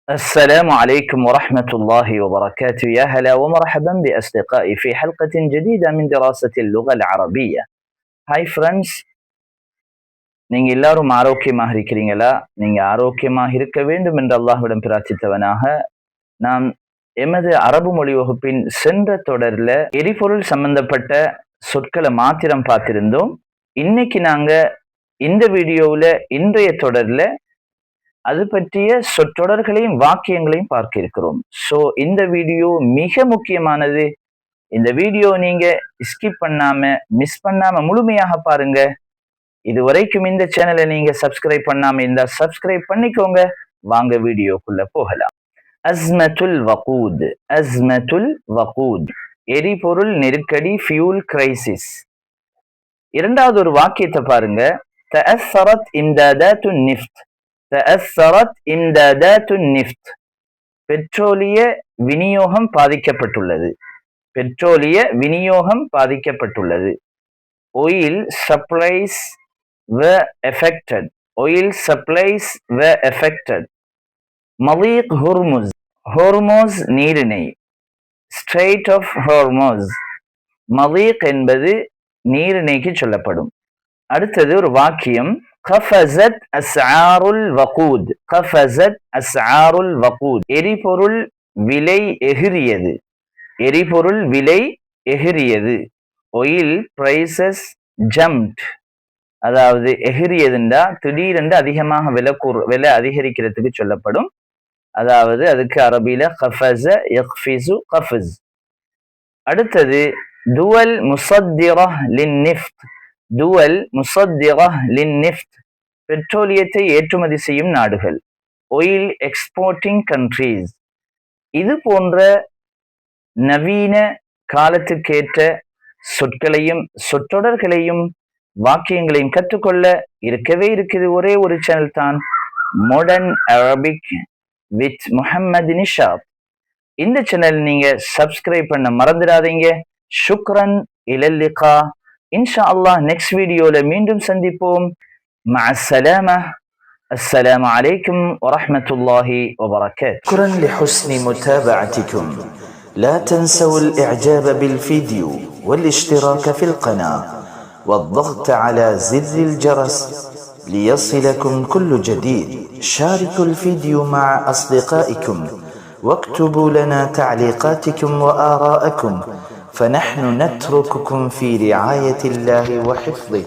السلام عليكم ورحمة الله وبركاته. يا هلا ومرحبا بأصدقائي في حلقة جديدة من دراسة اللغة العربية. Hi friends, நீங்க எல்லாரும் ஆரோக்கியமாக இருக்கிறீங்களா? நீங்க ஆரோக்கியமாக இருக்க வேண்டும் என்று அல்லாஹ்விடம் பிரார்த்தித்தவனாக நாம் எமது அரபு மொழி வகுப்பின் சென்ற தொடர்ல எரிபொருள் சம்பந்தப்பட்ட சொற்களை மாத்திரம் பார்த்திருந்தோம். இன்னைக்கு நாங்க இந்த வீடியோவில் இன்றைய தொடர்ல அது பற்றிய சொற்றொடர்களையும் வாக்கியங்களையும் பார்க்க இருக்கிறோம். ஸோ இந்த வீடியோ மிக முக்கியமானது. இந்த வீடியோ நீங்க ஸ்கிப் பண்ணாம மிஸ் பண்ணாம முழுமையாக பாருங்க. இதுவரைக்கும் இந்த சேனலை நீங்க சப்ஸ்கிரைப் பண்ணாம இருந்தா சப்ஸ்கிரைப் பண்ணிக்கோங்க. வாங்க வீடியோக்குள்ள போகலாம். அஸ்மத்துல் வகூத். அஸ்மத்துல் வகூத், எரிபொருள் நெருக்கடி, ஃபியூல் கிரைசிஸ். இரண்டாவது ஒரு வாக்கியத்தை பாருங்க. தஅஸ்ஸரத் இம்தாதாத்து நிஃப்ட். தஅஸ்ஸரத் இம்தாதாத்து நிஃப்ட், பெட்ரோலிய விநியோகம் பாதிக்கப்பட்டுள்ளது. பெட்ரோலிய விநியோகம் பாதிக்கப்பட்டுள்ளது. oil supplies were affected. oil supplies were affected. மலீக் ஹுர்முஸ். ஹோர்மோஸ் நீரிணை. Strait of Hormuz. மலீக் என்பது நீரிணைக்கு சொல்லப்படும். அடுத்தது ஒரு வாக்கியம். கஃபஸத் அஸ்ஆருல் வகூத். கஃபஸத் அஸ்ஆருல் வகூத், எரிபொருள் விலை எகிரியது. எரிபொருள் விலை எகிரியது. oil prices jumped, அதாவது எகிரியதுண்டா திடீரென்று அதிகமாக விலை அதிகரிக்கிறதுக்கு சொல்லப்படும். அதாவது அதுக்கு அரபியில கஃபஸ யக்ஃபிஸு கஃப்ஸ். அடுத்தது துவல் முஸத்திரா லின்னிஃப்ட். துவல் முஸத்திரா லின்னிஃப்ட், பெட்ரோலியத்தை ஏற்றுமதி செய்யும் நாடுகள். oil exporting countries. இது போன்ற நவீன காலத்துக்கேற்ற சொற்களையும் சொற்றொடர்களையும் வாக்கியங்களையும் கற்றுக்கொள்ள இருக்கவே இருக்குது ஒரே ஒரு சேனல் தான், modern Arabic with Muhammad Nishad. இந்த சேனல் நீங்க சப்ஸ்கிரைப் பண்ண மறந்துடாதீங்க. ஷுக்ரன் இலல் லிகா. இன்ஷா அல்லாஹ் நெக்ஸ்ட் வீடியோல மீண்டும் சந்திப்போம். மஅஸ்ஸலாமா. அஸ்ஸலாமு அலைக்கும் வரஹ்மத்துல்லாஹி வபரகாத்துஹு. شكرا لحسن متابعتكم. لا تنسوا الإعجاب بالفيديو والاشتراك في القناة والضغط على زر الجرس ليصلكم كل جديد. شاركوا الفيديو مع أصدقائكم واكتبوا لنا تعليقاتكم وآراءكم، فنحن نترككم في رعاية الله وحفظه.